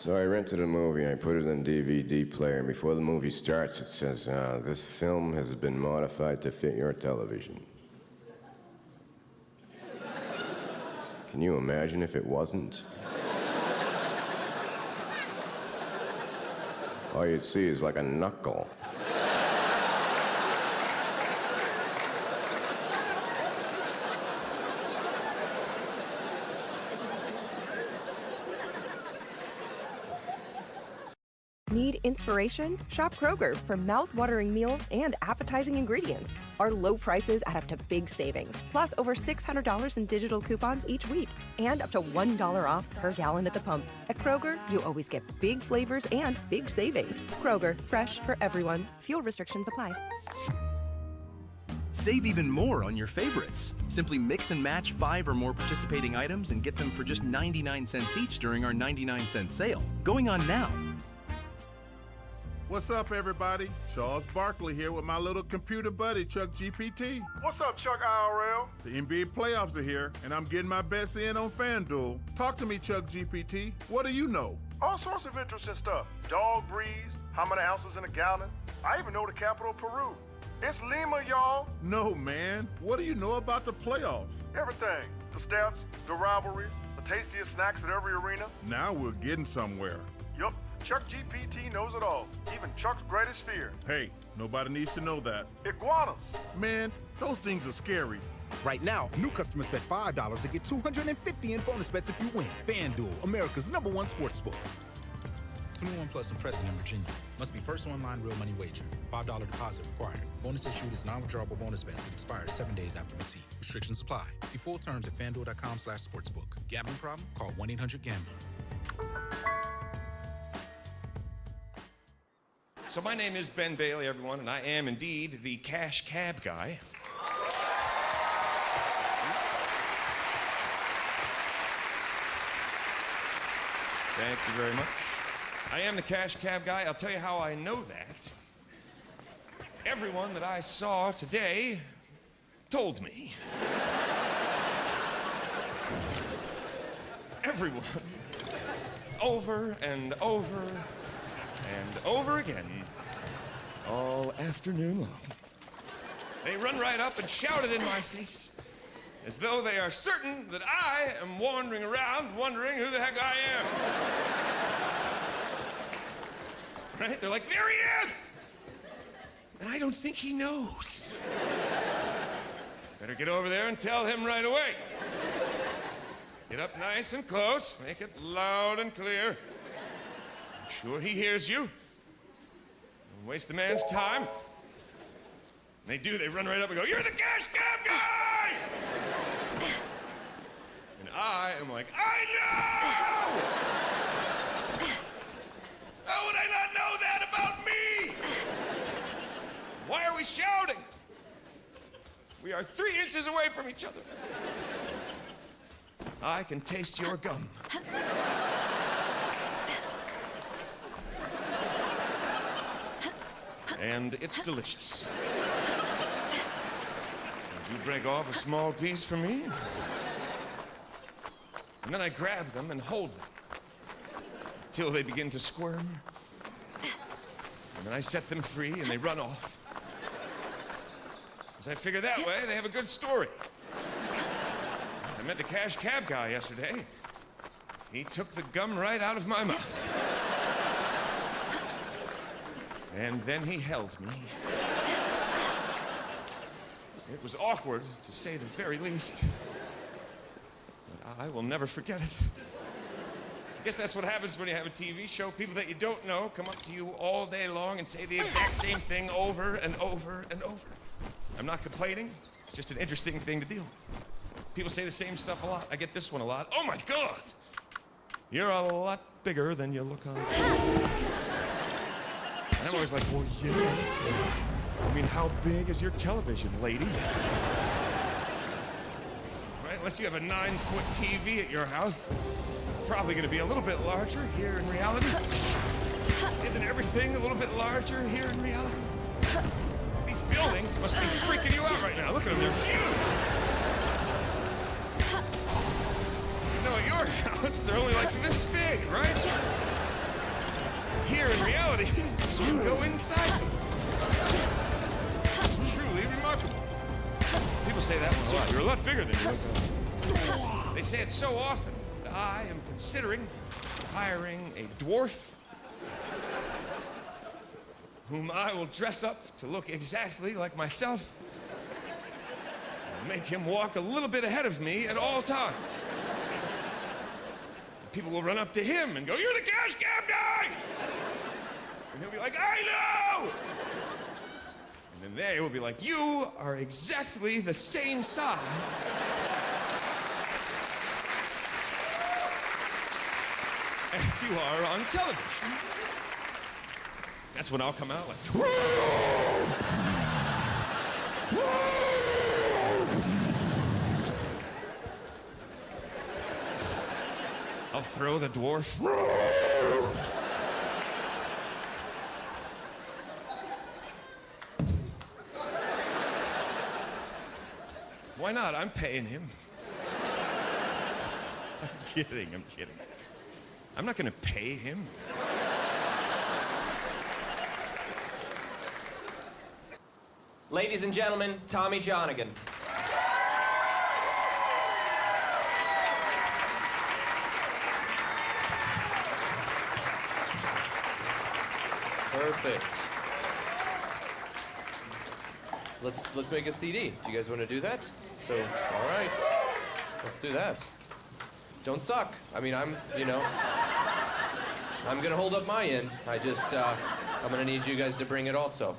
So I rented a movie, I put it in DVD player, and before the movie starts, it says, this film has been modified to fit your television. Can you imagine if it wasn't? All you'd see is like a knuckle. Need inspiration? Shop Kroger for mouth-watering meals and appetizing ingredients. Our low prices add up to big savings, plus over $600 in digital coupons each week, and up to $1 off per gallon at the pump. At Kroger, you always get big flavors and big savings. Kroger, fresh for everyone. Fuel restrictions apply. Save even more on your favorites. Simply mix and match 5 or more participating items and get them for just 99 cents each during our 99-cent sale. Going on now. What's up, everybody? Charles Barkley here with my little computer buddy, Chuck GPT. What's up, Chuck IRL? The NBA playoffs are here, and I'm getting my bets in on FanDuel. Talk to me, Chuck GPT. What do you know? All sorts of interesting stuff. Dog breeds, how many ounces in a gallon. I even know the capital of Peru. It's Lima, y'all. No, man. What do you know about the playoffs? Everything. The stats, the rivalries, the tastiest snacks at every arena. Now we're getting somewhere. Yup. Chuck GPT knows it all, even Chuck's greatest fear. Hey, nobody needs to know that. Iguanas. Man, those things are scary. Right now, new customers bet $5 to get $250 in bonus bets if you win. FanDuel, America's #1 sportsbook. 21 plus and present in Virginia. Must be first online real money wager. $5 deposit required. Bonus issued is non-withdrawable bonus bets that expires 7 days after receipt. Restrictions apply. See full terms at fanduel.com/sportsbook. Gambling problem? Call 1-800-GAMBLER. So my name is Ben Bailey, everyone, and I am indeed the cash cab guy. Thank you very much. I am the cash cab guy. I'll tell you how I know that. Everyone that I saw today told me. Everyone. Over and over and over again, all afternoon long. They run right up and shout it in my face, as though they are certain that I am wandering around wondering who the heck I am. Right? They're like, there he is! And I don't think he knows. Better get over there and tell him right away. Get up nice and close, make it loud and clear. I'm sure he hears you. Don't waste the man's time. And they do, they run right up and go, you're the cash cab guy! And I am like, I know! How would I not know that about me? Why are we shouting? We are 3 inches away from each other. I can taste your gum. And it's delicious. Would you break off a small piece for me? And then I grab them and hold them until they begin to squirm. And then I set them free and they run off. Because I figure that way they have a good story. I met the cash cab guy yesterday. He took the gum right out of my mouth. And then he held me. It was awkward, to say the very least. But I will never forget it. I guess that's what happens when you have a TV show. People that you don't know come up to you all day long and say the exact same thing over and over and over. I'm not complaining. It's just an interesting thing to deal with. People say the same stuff a lot. I get this one a lot. Oh my God! You're a lot bigger than you look on TV. And I'm always like, well, yeah. I mean, how big is your television, lady? Right? Unless you have a 9-foot TV at your house, probably gonna be a little bit larger here in reality. Isn't everything a little bit larger here in reality? These buildings must be freaking you out right now. Look at them, they're huge. No, at your house, they're only like this big, right? here in reality, you go inside me. It's truly remarkable. People say that one a lot. You're a lot bigger than you look. They say it so often that I am considering hiring a dwarf whom I will dress up to look exactly like myself and make him walk a little bit ahead of me at all times. And people will run up to him and go, "You're the cash cab guy!" And he'll be like, "I know!" And then they will be like, "You are exactly the same size as you are on television." That's when I'll come out like, I'll throw the dwarf. Why not? I'm paying him. I'm kidding. I'm not gonna pay him. Ladies and gentlemen, Tommy Johnigan. Perfect. Let's make a CD. Do you guys want to do that? So, all right. Let's do that. Don't suck. I mean, I'm gonna hold up my end. I'm gonna need you guys to bring it also.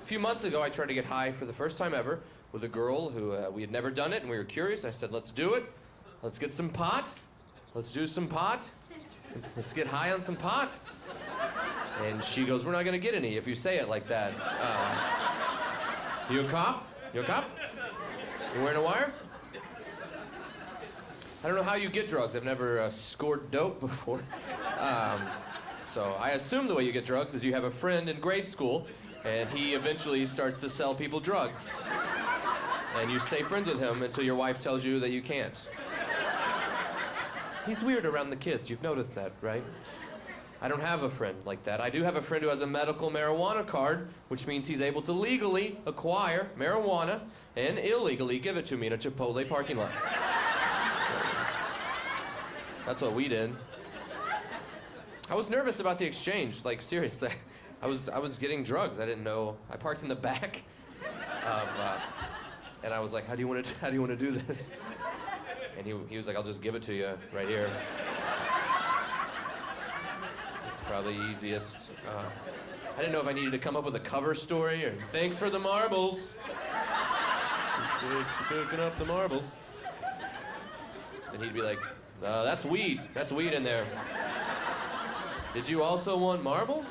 A few months ago, I tried to get high for the first time ever with a girl who we had never done it, and we were curious. I said, "Let's do it. Let's get some pot. Let's do some pot. Let's get high on some pot." And she goes, "We're not gonna get any if you say it like that. You a cop? You a cop? You wearing a wire?" I don't know how you get drugs. I've never scored dope before. So I assume the way you get drugs is you have a friend in grade school, and he eventually starts to sell people drugs. And you stay friends with him until your wife tells you that you can't. He's weird around the kids. You've noticed that, right? I don't have a friend like that. I do have a friend who has a medical marijuana card, which means he's able to legally acquire marijuana and illegally give it to me in a Chipotle parking lot. That's what we did. I was nervous about the exchange. Like, seriously. I was getting drugs. I didn't know. I parked in the back and I was like, how do you want to do this? And he was like, "I'll just give it to you right here." It's probably easiest. I didn't know if I needed to come up with a cover story or "Thanks for the marbles. Appreciate you picking up the marbles." And he'd be like, "That's weed. That's weed in there. Did you also want marbles?"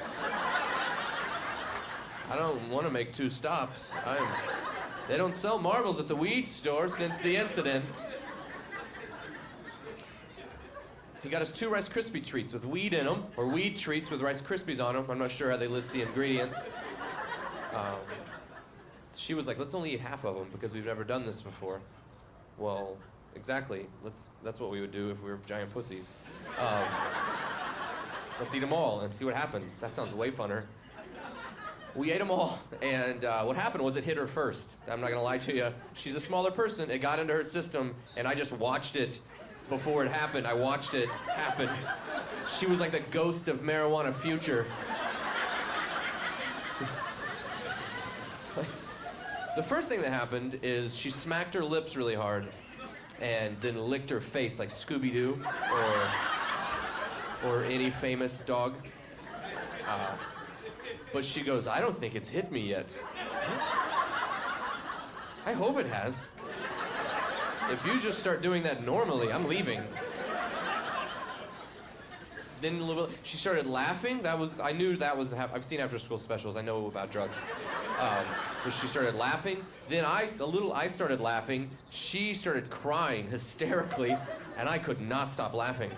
I don't want to make two stops. They don't sell marbles at the weed store since the incident. He got us 2 Rice Krispie treats with weed in them, or weed treats with Rice Krispies on them. I'm not sure how they list the ingredients. She was like, "Let's only eat half of them because we've never done this before." Well, exactly. That's what we would do if we were giant pussies. Let's eat them all and see what happens. That sounds way funner. We ate them all, and what happened was it hit her first. I'm not gonna lie to you. She's a smaller person. It got into her system, and I just watched it before it happened. I watched it happen. She was like the ghost of marijuana future. The first thing that happened is she smacked her lips really hard and then licked her face like Scooby-Doo or any famous dog. But she goes, "I don't think it's hit me yet." I hope it has. If you just start doing that normally, I'm leaving. Then a little bit, she started laughing. I knew that was, I've seen after school specials. I know about drugs. So she started laughing. Then I started laughing. She started crying hysterically, and I could not stop laughing.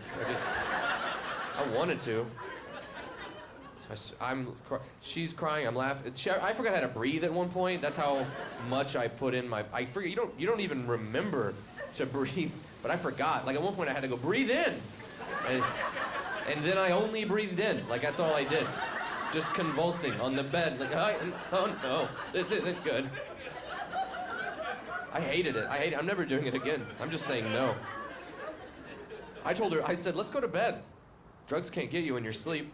I wanted to. She's crying, I'm laughing. I forgot how to breathe at one point. That's how much I put in I forget, you don't even remember to breathe, but I forgot. Like at one point I had to go, "Breathe in." And then I only breathed in. Like, that's all I did. Just convulsing on the bed. Like, oh no, this isn't good. I hated it. I'm never doing it again. I'm just saying no. I told her, I said, let's go to bed. Drugs can't get you in your sleep.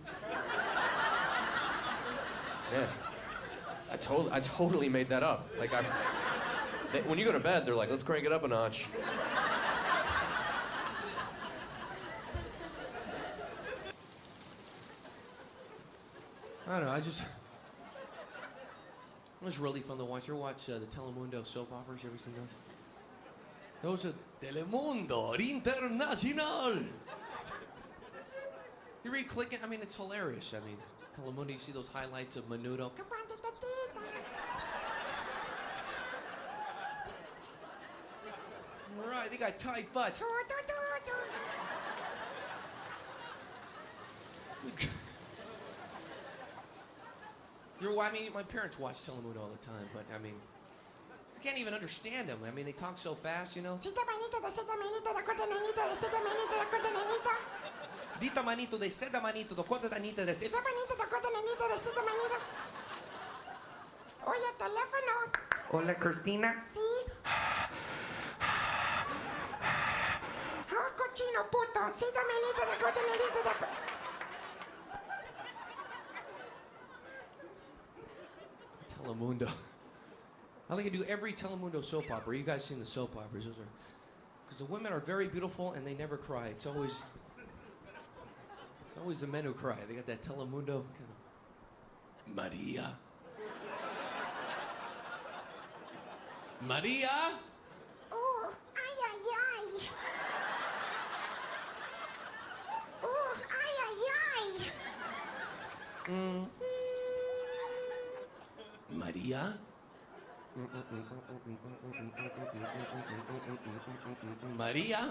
Man, I totally made that up. Like, when you go to bed, they're like, let's crank it up a notch. I don't know, it was really fun to watch. You ever watch the Telemundo soap operas? You ever seen those? Those are Telemundo Internacional. You read clicking? I mean, it's hilarious. I mean, Telemundo, you see those highlights of Menudo. Right, they got tight butts. I mean, my parents watch Telemundo all the time, but I mean, I can't even understand them. I mean, they talk so fast, you know. Dito manito de seda manito de cuenta manito de seda manito de cuenta manito. Dito manito de seda manito de cuenta manito de seda manito de cuenta manito de seda manito. Oye, teléfono. Hola, Cristina. Sí. Oh, cochino puto. Seda manito de cuenta manito de. Telemundo. I think I do every Telemundo soap opera. You guys seen the soap operas? Those are, because the women are very beautiful and they never cry. It's always the men who cry. They got that Telemundo kind of. Maria. Maria. Oh, ay, ay, ay. Oh, ay, ay, ay. Maria? Maria?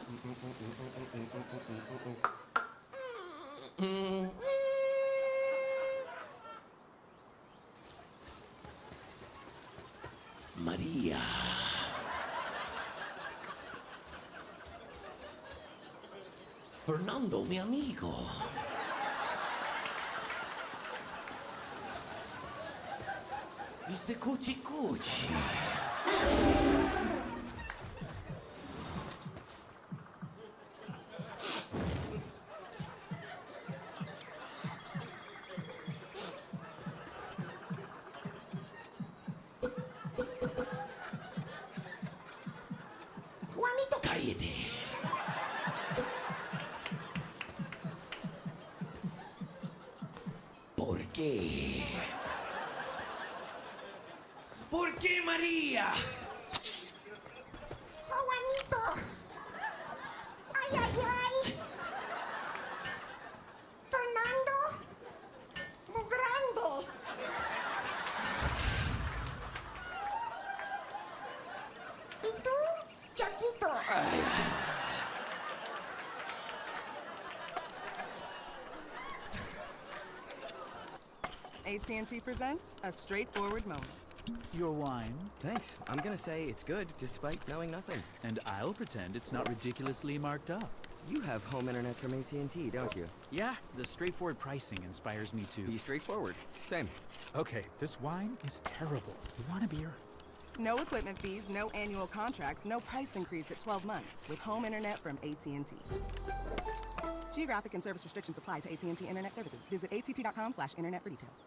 Maria. Fernando, mi amigo. Mr. Coochie Coochie. Juanito, cállate. ¿Por qué? ¿Por qué, María? Oh, Juanito. Ay, ay, ay. Fernando. Muy grande. ¿Y tú, Chaquito? AT&T presents a straightforward moment. Your wine. Thanks. I'm gonna say it's good despite knowing nothing. And I'll pretend it's not ridiculously marked up. You have home internet from AT&T, don't you? Yeah, the straightforward pricing inspires me to be straightforward. Same. Okay, this wine is terrible. You want a beer? No equipment fees, no annual contracts, no price increase at 12 months with home internet from AT&T. Geographic and service restrictions apply to AT&T Internet Services. Visit att.com/internet for details.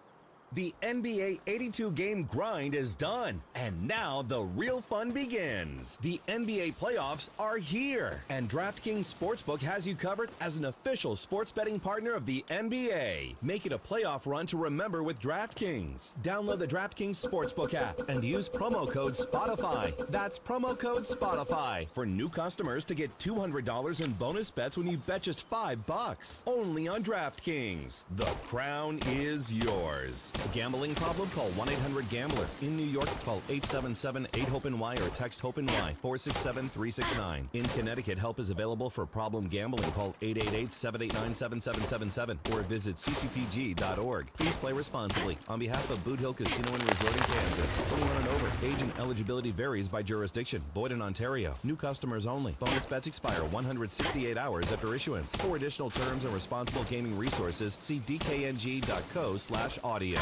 The NBA 82 game grind is done, and now the real fun begins. The NBA playoffs are here, and DraftKings Sportsbook has you covered as an official sports betting partner of the NBA. Make it a playoff run to remember with DraftKings. Download the DraftKings Sportsbook app and use promo code Spotify. That's promo code Spotify for new customers to get $200 in bonus bets when you bet just $5. Only on DraftKings. The crown is yours. Gambling problem? Call 1-800-GAMBLER. In New York, call 877-8-HOPE-NY or text HOPE-NY 467-369. In Connecticut, help is available for problem gambling. Call 888-789-7777 or visit ccpg.org. Please play responsibly. On behalf of Boot Hill Casino and Resort in Kansas. 21 and over. Age and eligibility varies by jurisdiction. Void in Ontario. New customers only. Bonus bets expire 168 hours after issuance. For additional terms and responsible gaming resources, see dkng.co/audio.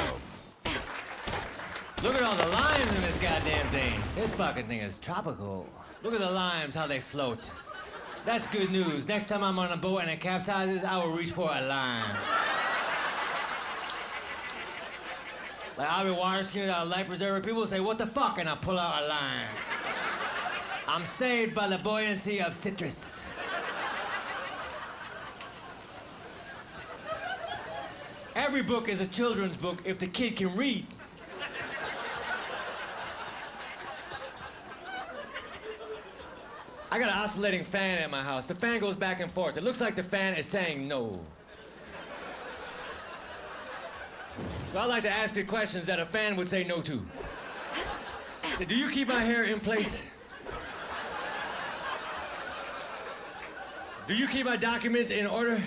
Look at all the limes in this goddamn thing. This fucking thing is tropical. Look at the limes, how they float. That's good news. Next time I'm on a boat and it capsizes, I will reach for a lime. Like, I'll be water skiing out a life preserver. People say, what the fuck? And I pull out a lime. I'm saved by the buoyancy of citrus. Every book is a children's book if the kid can read. I got an oscillating fan at my house. The fan goes back and forth. It looks like the fan is saying no. So I like to ask the questions that a fan would say no to. I say, do you keep my hair in place? Do you keep my documents in order?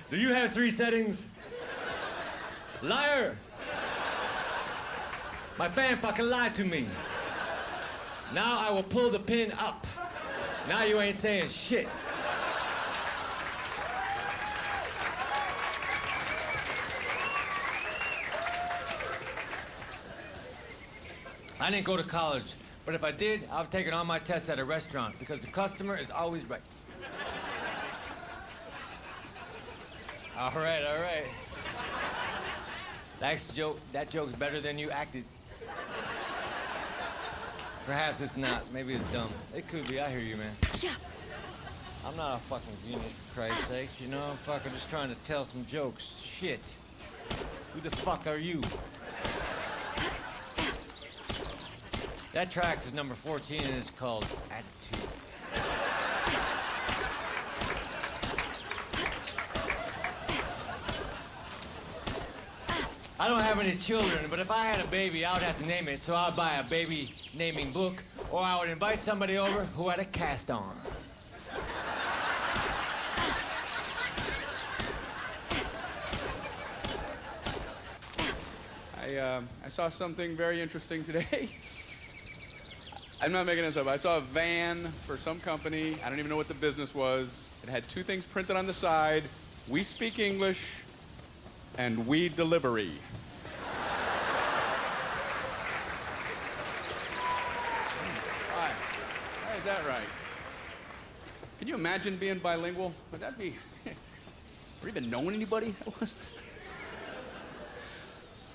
Do you have 3 settings? Liar! My fan fucking lied to me. Now I will pull the pin up. Now you ain't saying shit. I didn't go to college, but if I did, I've taken all my tests at a restaurant because the customer is always right. All right, all right. Thanks, joke. That joke's better than you acted. Perhaps it's not. Maybe it's dumb. It could be. I hear you, man. Yeah. I'm not a fucking genius, for Christ's sakes. You know, I'm fucking just trying to tell some jokes. Shit. Who the fuck are you? That track is number 14 and it's called Attitude. I don't have any children, but if I had a baby, I would have to name it. So I would buy a baby naming book, or I would invite somebody over who had a cast on. I saw something very interesting today. I'm not making this up. I saw a van for some company. I don't even know what the business was. It had 2 things printed on the side. We speak English and we delivery. Why is that right? Can you imagine being bilingual? Would that be, or even knowing anybody that was?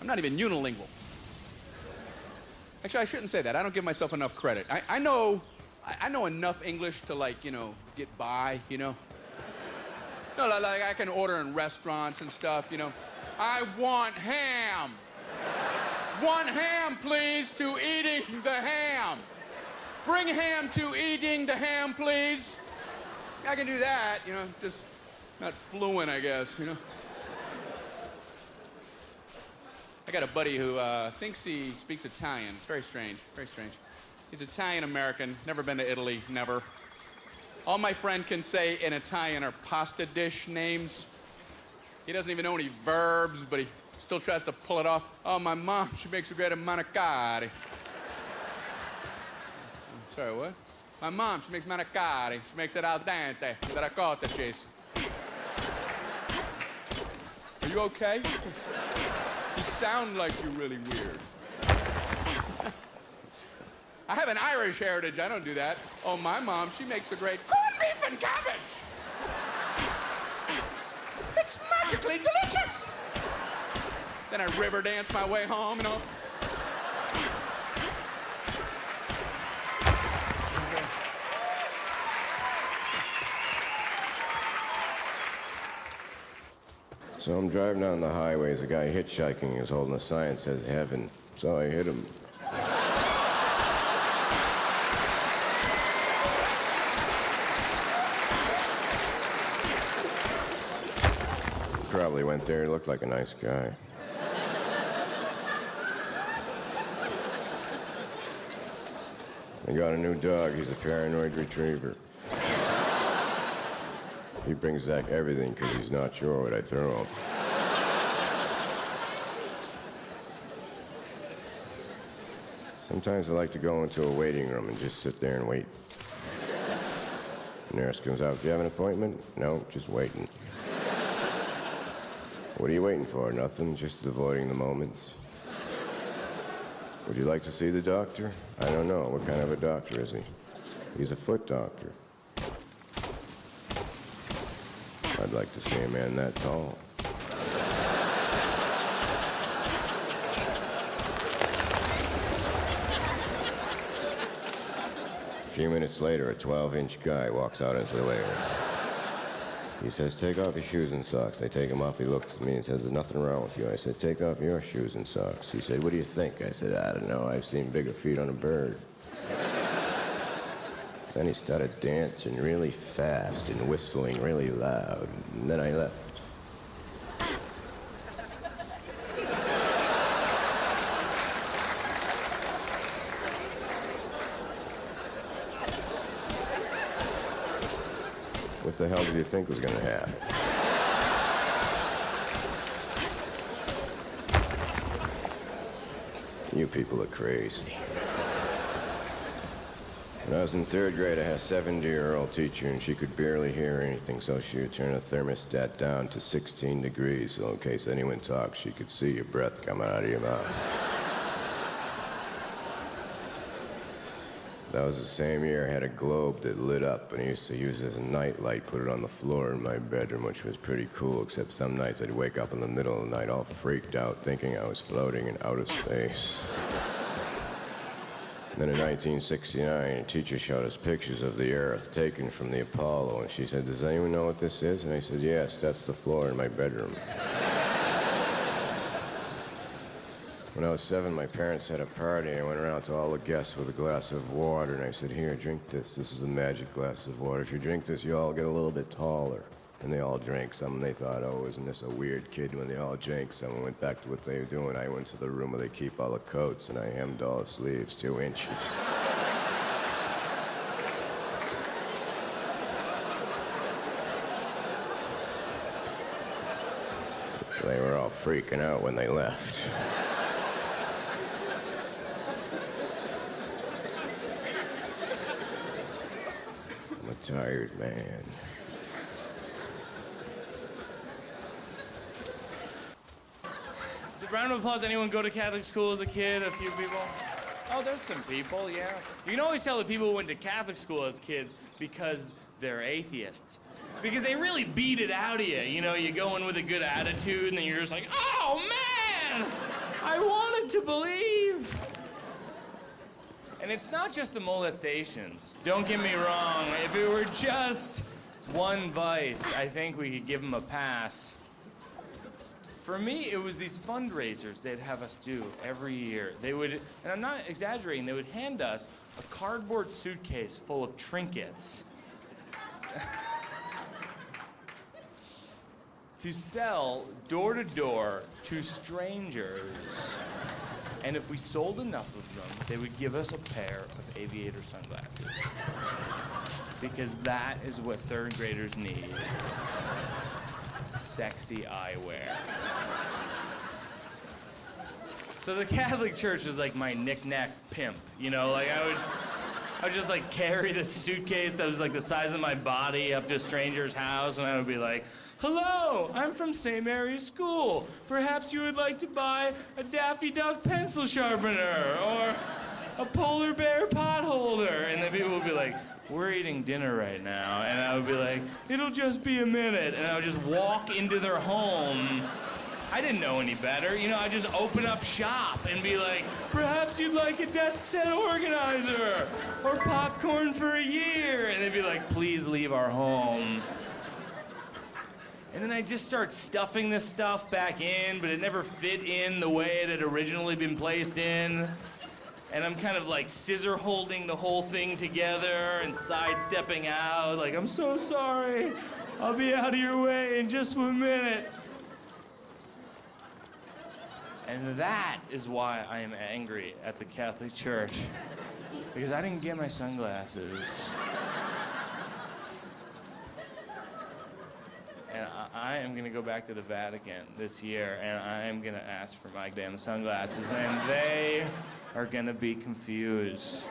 I'm not even unilingual. Actually, I shouldn't say that. I don't give myself enough credit. I know enough English to, like, you know, get by, you know? No, like I can order in restaurants and stuff, you know. I want ham. 1 ham, please, to eating the ham. Bring ham to eating the ham, please. I can do that, you know, just not fluent, I guess, you know. I got a buddy who thinks he speaks Italian. It's very strange, very strange. He's Italian-American, never been to Italy, never. All my friend can say in Italian are pasta dish names. He doesn't even know any verbs, but he still tries to pull it off. Oh, my mom, she makes a great manicotti. Sorry, what? My mom, she makes manicotti. She makes it al dente with a ricotta cheese. Are you okay? You sound like you're really weird. I have an Irish heritage. I don't do that. Oh, my mom, she makes a great corned beef and cabbage. It's magically delicious. Then I river dance my way home, you know. So I'm driving down the highway. There's a guy hitchhiking. He's holding a sign that says heaven. So I hit him. probably went there. He looked like a nice guy. I got a new dog. He's a paranoid retriever. He brings back everything because he's not sure what I throw him. Sometimes I like to go into a waiting room and just sit there and wait. The nurse comes out, do you have an appointment? No, just waiting. What are you waiting for? Nothing, just avoiding the moments. Would you like to see the doctor? I don't know. What kind of a doctor is he? He's a foot doctor. I'd like to see a man that tall. A few minutes later, a 12-inch guy walks out into the waiting room. He says, take off your shoes and socks. I take them off. He looks at me and says, there's nothing wrong with you. I said, take off your shoes and socks. He said, what do you think? I said, I don't know. I've seen bigger feet on a bird. Then he started dancing really fast and whistling really loud. And then I left. What the hell did you think was gonna happen? You people are crazy. When I was in 3rd grade, I had a 70-year-old teacher, and she could barely hear anything, so she would turn the thermostat down to 16 degrees, so in case anyone talked, she could see your breath coming out of your mouth. That was the same year I had a globe that lit up, and I used to use it as a night light, put it on the floor in my bedroom, which was pretty cool, except some nights I'd wake up in the middle of the night all freaked out, thinking I was floating in outer space. Then in 1969, a teacher showed us pictures of the Earth taken from the Apollo, and she said, does anyone know what this is? And I said, yes, that's the floor in my bedroom. When I was 7, my parents had a party. I went around to all the guests with a glass of water, and I said, here, drink this. This is a magic glass of water. If you drink this, you all get a little bit taller. And they all drank some, and they thought, oh, isn't this a weird kid? When they all drank some and went back to what they were doing, I went to the room where they keep all the coats, and I hemmed all the sleeves 2 inches. They were all freaking out when they left. I'm a tired man. Round of applause. Anyone go to Catholic school as a kid? A few people? Oh, there's some people, yeah. You can always tell the people who went to Catholic school as kids because they're atheists. Because they really beat it out of you. You know, you go in with a good attitude and then you're just like, oh man, I wanted to believe. And it's not just the molestations. Don't get me wrong. If it were just one vice, I think we could give them a pass. For me, it was these fundraisers they'd have us do every year. They would, and I'm not exaggerating, they would hand us a cardboard suitcase full of trinkets to sell door to door to strangers. And if we sold enough of them, they would give us a pair of aviator sunglasses. Because that is what 3rd graders need. Sexy eyewear. So the Catholic Church is like my knickknacks pimp, you know? Like I would just like carry this suitcase that was like the size of my body up to a stranger's house, and I would be like, hello, I'm from St. Mary's School. Perhaps you would like to buy a Daffy Duck pencil sharpener or a polar bear pot holder. And then people would be like, we're eating dinner right now. And I would be like, it'll just be a minute. And I would just walk into their home. I didn't know any better. You know, I'd just open up shop and be like, perhaps you'd like a desk set organizer or popcorn for a year. And they'd be like, please leave our home. And then I just start stuffing this stuff back in, but it never fit in the way it had originally been placed in. And I'm kind of like scissor holding the whole thing together and sidestepping out, like, I'm so sorry. I'll be out of your way in just 1 minute. And that is why I am angry at the Catholic Church. Because I didn't get my sunglasses. And I am gonna go back to the Vatican this year, and I am gonna ask for my damn sunglasses, and they are gonna be confused.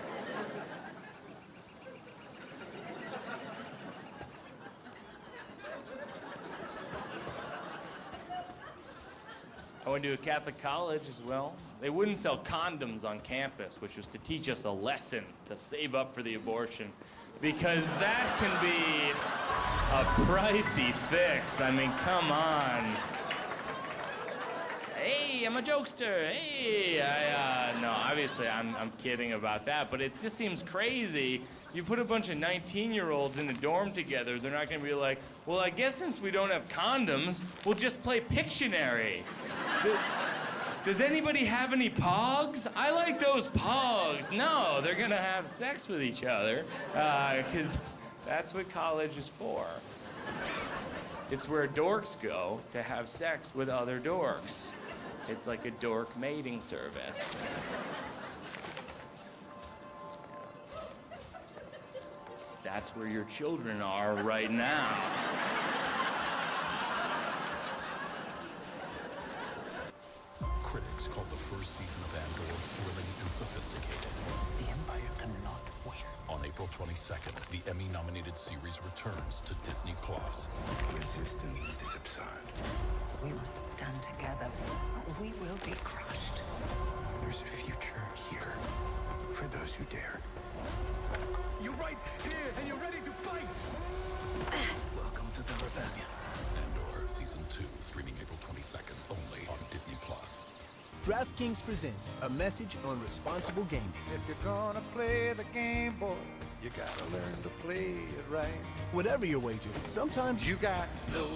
I went to a Catholic college as well. They wouldn't sell condoms on campus, which was to teach us a lesson to save up for the abortion, because that can be a pricey fix. I mean, come on. Hey, I'm a jokester. Hey, no, obviously I'm kidding about that, but it just seems crazy. You put a bunch of 19-year-olds in a dorm together, they're not gonna be like, well, I guess since we don't have condoms, we'll just play Pictionary. Does anybody have any pogs? I like those pogs. No, they're gonna have sex with each other, because that's what college is for. It's where dorks go to have sex with other dorks. It's like a dork mating service. That's where your children are right now. Critics called the first season of Andor thrilling and sophisticated. The Empire cannot win. On April 22nd, the Emmy-nominated series returns to Disney+. Resistance is absurd. We must stand together. We will be crushed. There's a future here for those who dare. You're right here, and you're ready to fight! Welcome to the rebellion. Andor Season 2, streaming April 22nd, only on Disney+. DraftKings presents a message on responsible gaming. If you're gonna play the game, boy, you gotta learn to play it right. Whatever your wager, sometimes you got to know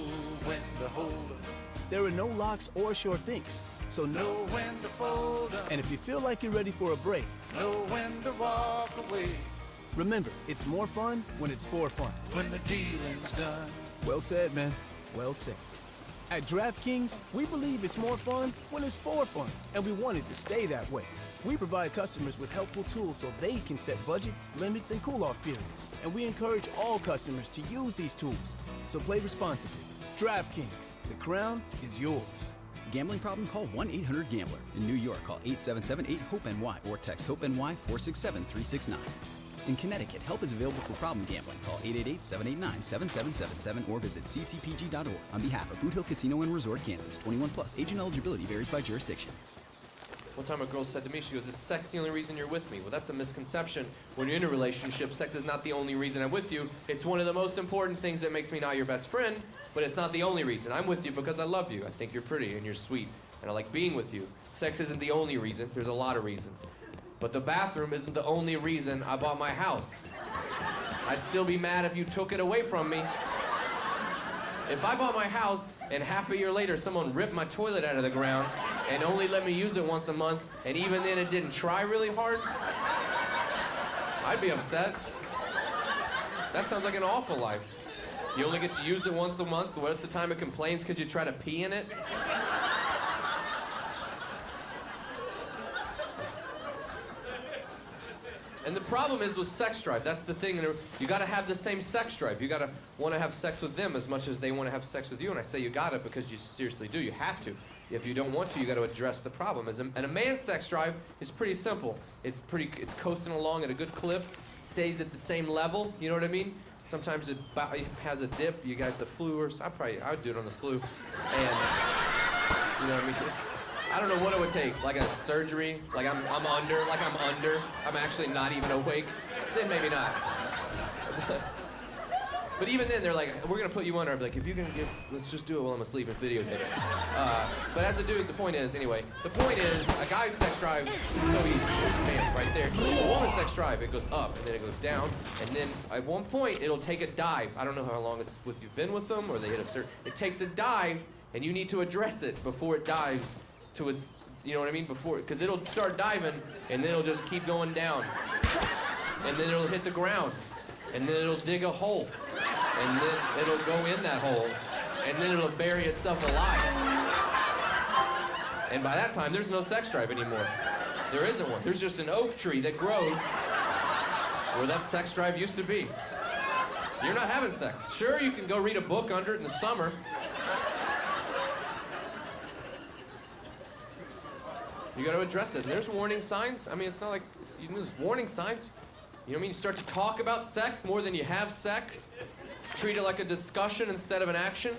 when to hold up. There are no locks or sure things, so Know when to fold up. And if you feel like you're ready for a break, Know when to walk away. remember, it's more fun when it's for fun. When the dealing's done. Well said, man. Well said. At DraftKings, we believe it's more fun when it's for fun, and we want it to stay that way. We provide customers with helpful tools so they can set budgets, limits, and cool-off periods. And we encourage all customers to use these tools. So play responsibly. DraftKings, the crown is yours. Gambling problem? Call 1-800-GAMBLER. In New York, call 877-8-HOPE-NY or text HOPE-NY 467-369. In Connecticut, help is available for problem gambling. Call 888-789-7777 or visit ccpg.org. On behalf of Boot Hill Casino and Resort, Kansas, 21 plus, age and eligibility varies by jurisdiction. One time a girl said to me, she goes, is sex the only reason you're with me? Well, that's a misconception. When you're in a relationship, sex is not the only reason I'm with you. It's one of the most important things that makes me not your best friend, but it's not the only reason. I'm with you because I love you. I think you're pretty and you're sweet, and I like being with you. Sex isn't the only reason. There's a lot of reasons. But the bathroom isn't the only reason I bought my house. I'd still be mad if you took it away from me. If I bought my house and half a year later someone ripped my toilet out of the ground and only let me use it once a month, and even then it didn't try really hard, I'd be upset. That sounds like an awful life. You only get to use it once a month, the rest of the time it complains because you try to pee in it. And the problem is with sex drive. That's the thing. You gotta have the same sex drive. You gotta want to have sex with them as much as they want to have sex with you. And I say you gotta because you seriously do. You have to. If you don't want to, you gotta address the problem. And a man's sex drive is pretty simple. It's coasting along at a good clip. It stays at the same level. You know what I mean? Sometimes it has a dip. You got the flu, or I would do it on the flu. And you know what I mean? I don't know what it would take, like a surgery, like I'm under, I'm actually not even awake, then maybe not. But even then, they're like, we're gonna put you under. I'd be like, if you're gonna let's just do it while I'm asleep and videotape it. But as a dude, the point is, a guy's sex drive is so easy. There's a man right there. A woman's sex drive, it goes up, and then it goes down, and then at one point, it'll take a dive. I don't know how long you've been with them, or they hit a certain, it takes a dive, and you need to address it before it dives to its, you know what I mean? Because it'll start diving, and then it'll just keep going down. And then it'll hit the ground, and then it'll dig a hole, and then it'll go in that hole, and then it'll bury itself alive. And by that time, there's no sex drive anymore. There isn't one. There's just an oak tree that grows where that sex drive used to be. You're not having sex. Sure, you can go read a book under it in the summer. You got to address it. And there's warning signs. I mean, it's not like, there's warning signs. You know what I mean? You start to talk about sex more than you have sex. Treat it like a discussion instead of an action.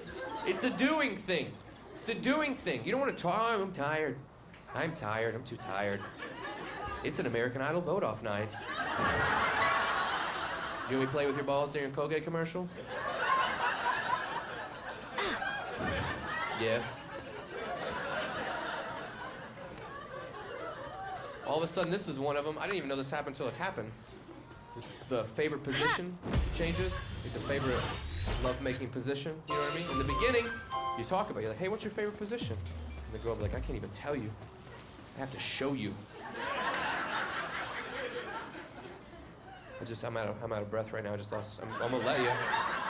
It's a doing thing. It's a doing thing. You don't want to talk, oh, I'm tired. I'm tired. I'm too tired. It's an American Idol vote-off night. Do you want me to play with your balls during a Colgate commercial? Yes. All of a sudden, this is one of them. I didn't even know this happened until it happened. The favorite position changes. Like the favorite love-making position. You know what I mean? In the beginning, you talk about it. You're like, hey, what's your favorite position? And the girl will be like, I can't even tell you. I have to show you. I'm out of breath right now. I just lost. I'm gonna let you.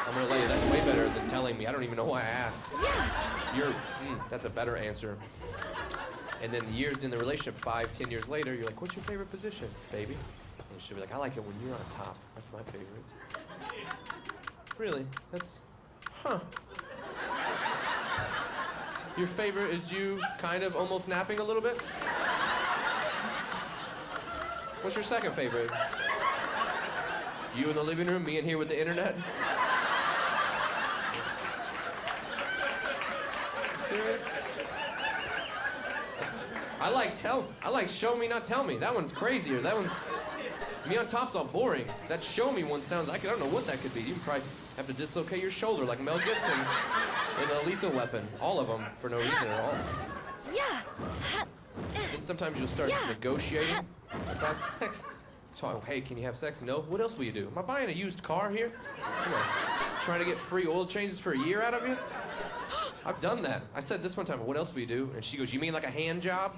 I'm gonna let you. That's way better than telling me. I don't even know why I asked. That's a better answer. And then years in the relationship, 5, 10 years later, you're like, what's your favorite position, baby? And she'll be like, I like it when you're on top. That's my favorite. Really? That's, Your favorite is you kind of almost napping a little bit? What's your second favorite? You in the living room, me in here with the internet? Serious? I like show me, not tell me. That one's crazier. That one's, me on top's all boring. That show me one sounds, I don't know what that could be. You probably have to dislocate your shoulder like Mel Gibson in a Lethal Weapon. All of them for no reason at all. Yeah. And sometimes you'll start negotiating about sex. So, hey, can you have sex? No. What else will you do? Am I buying a used car here? Come on. Trying to get free oil changes for a year out of you? I've done that. I said this one time, what else will you do? And she goes, you mean like a hand job?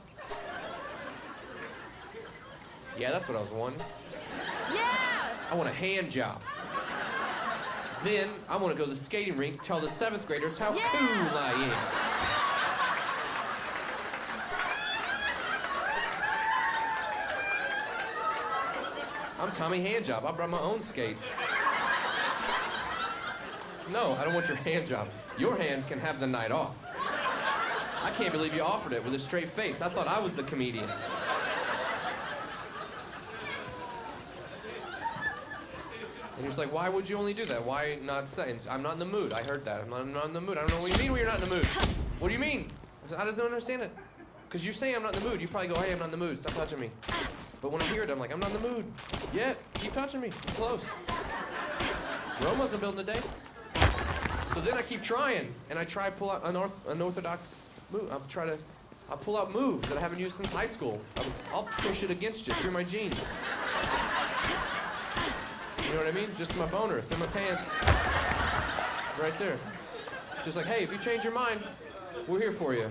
Yeah, that's what I was wanting. Yeah! I want a hand job. Then I want to go to the skating rink, tell the 7th graders how cool I am. I'm Tommy Handjob. I brought my own skates. No, I don't want your hand job. Your hand can have the night off. I can't believe you offered it with a straight face. I thought I was the comedian. And you're just like, why would you only do that? Why not say? I'm not in the mood. I heard that. I'm not in the mood. I don't know what you mean when you're not in the mood. What do you mean? I just don't understand it. Because you're saying I'm not in the mood. You probably go, hey, I'm not in the mood. Stop touching me. But when I hear it, I'm like, I'm not in the mood. Yeah, keep touching me. I'm close. Rome wasn't built in a day. So then I keep trying, and I try to pull out unorthodox move. I'll pull out moves that I haven't used since high school. I'll push it against you through my jeans. You know what I mean? Just my boner, through my pants. Right there. Just like, hey, if you change your mind, we're here for you.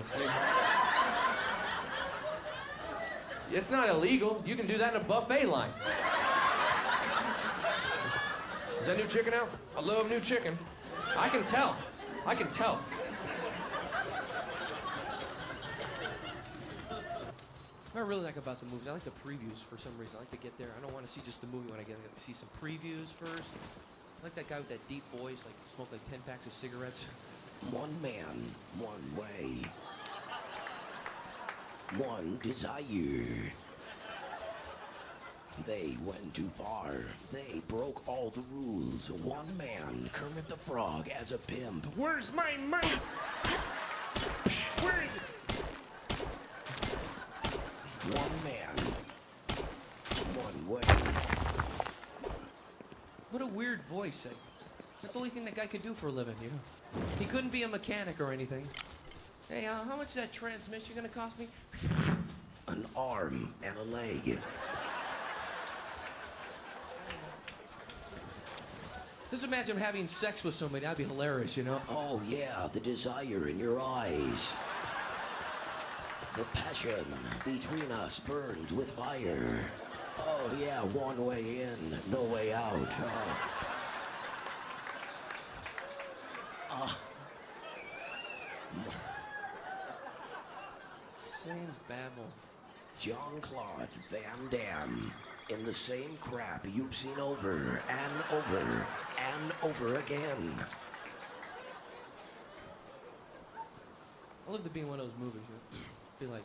It's not illegal. You can do that in a buffet line. Is that new chicken out? I love new chicken. I can tell. I can tell. What I really like about the movies, I like the previews for some reason. I like to get there. I don't want to see just the movie when I get to see some previews first. I like that guy with that deep voice, like smoke like 10 packs of cigarettes. One man, one way. One desire. They went too far. They broke all the rules. One man, Kermit the Frog, as a pimp. Where's my money? Where is it? One man, one way. What a weird voice. That's the only thing that guy could do for a living, you know? He couldn't be a mechanic or anything. Hey, how much is that transmission gonna cost me? An arm and a leg. Just imagine having sex with somebody. That'd be hilarious, you know? Oh, yeah, the desire in your eyes. The passion between us burns with fire. Oh, yeah, one way in, no way out. Same babble. Jean-Claude Van Damme in the same crap you've seen over and over and over again. I love to be in one of those movies. Be like,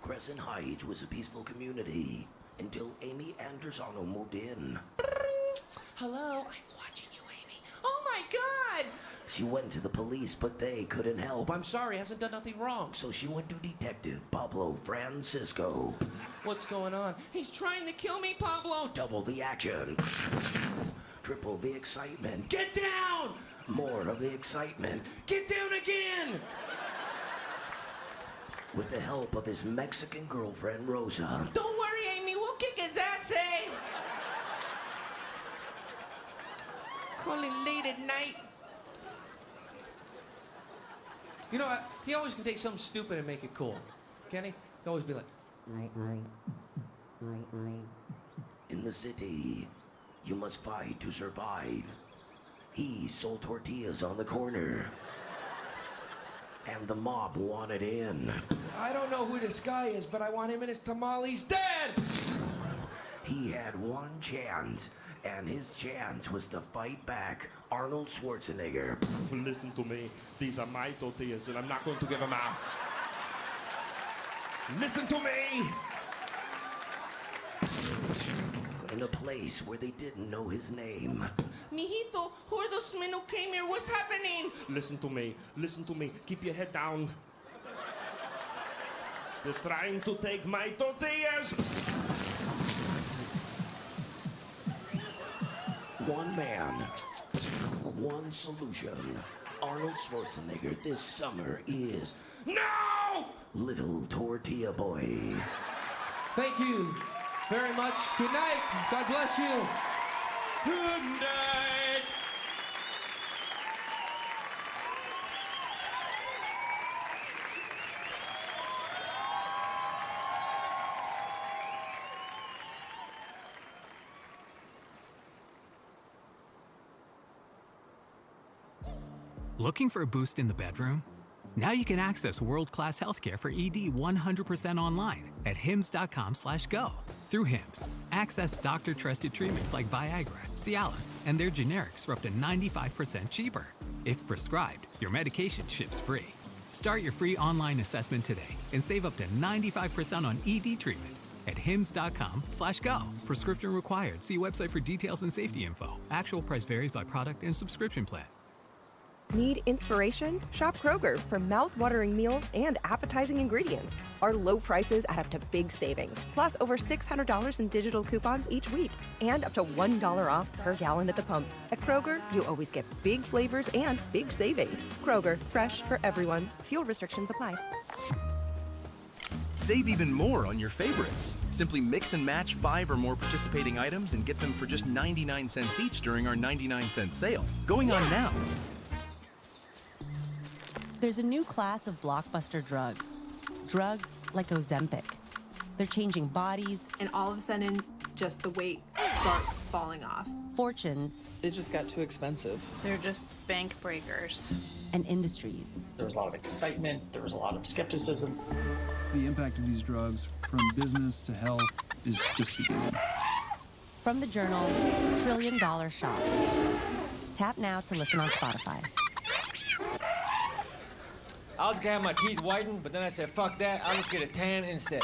Crescent Heights was a peaceful community until Amy Andersano moved in. hello, I'm watching you, Amy. Oh my God! She went to the police, but they couldn't help. I'm sorry, he hasn't done nothing wrong. So she went to Detective Pablo Francisco. What's going on? He's trying to kill me, Pablo. Double the action. Triple the excitement. Get down! More of the excitement. Get down again! With the help of his Mexican girlfriend, Rosa. Don't worry, Amy, we'll kick his ass, eh? Calling late at night. You know, he always can take something stupid and make it cool. Can he? He'll always be like, In the city, you must fight to survive. He sold tortillas on the corner. And the mob wanted in. I don't know who this guy is, but I want him and his tamales dead! He had one chance, and his chance was to fight back Arnold Schwarzenegger. Listen to me. These are my tortillas, and I'm not going to give them out. Listen to me! In a place where they didn't know his name. Mijito, who are those men who came here? What's happening? Listen to me. Listen to me. Keep your head down. They're trying to take my tortillas. One man, one solution. Arnold Schwarzenegger this summer is No! Little Tortilla Boy. Thank you very much. Good night. God bless you. Good night. Looking for a boost in the bedroom? Now you can access world-class healthcare for ED 100% online at hims.com/go. Through Hims, access doctor-trusted treatments like Viagra, Cialis, and their generics for up to 95% cheaper. If prescribed, your medication ships free. Start your free online assessment today and save up to 95% on ED treatment at hims.com/go. Prescription required. See website for details and safety info. Actual price varies by product and subscription plan. Need inspiration? Shop Kroger for mouth-watering meals and appetizing ingredients. Our low prices add up to big savings, plus over $600 in digital coupons each week, and up to $1 off per gallon at the pump. At Kroger, you always get big flavors and big savings. Kroger, fresh for everyone. Fuel restrictions apply. Save even more on your favorites. Simply mix and match 5 or more participating items and get them for just 99 cents each during our 99-cent sale. Going on now. There's a new class of blockbuster drugs. Drugs like Ozempic. They're changing bodies. And all of a sudden, just the weight starts falling off. Fortunes. It just got too expensive. They're just bank breakers. And industries. There was a lot of excitement. There was a lot of skepticism. The impact of these drugs, from business to health, is just beginning. From the journal, $1 Trillion Shot. Tap now to listen on Spotify. I was gonna have my teeth whitened, but then I said, fuck that, I'll just get a tan instead.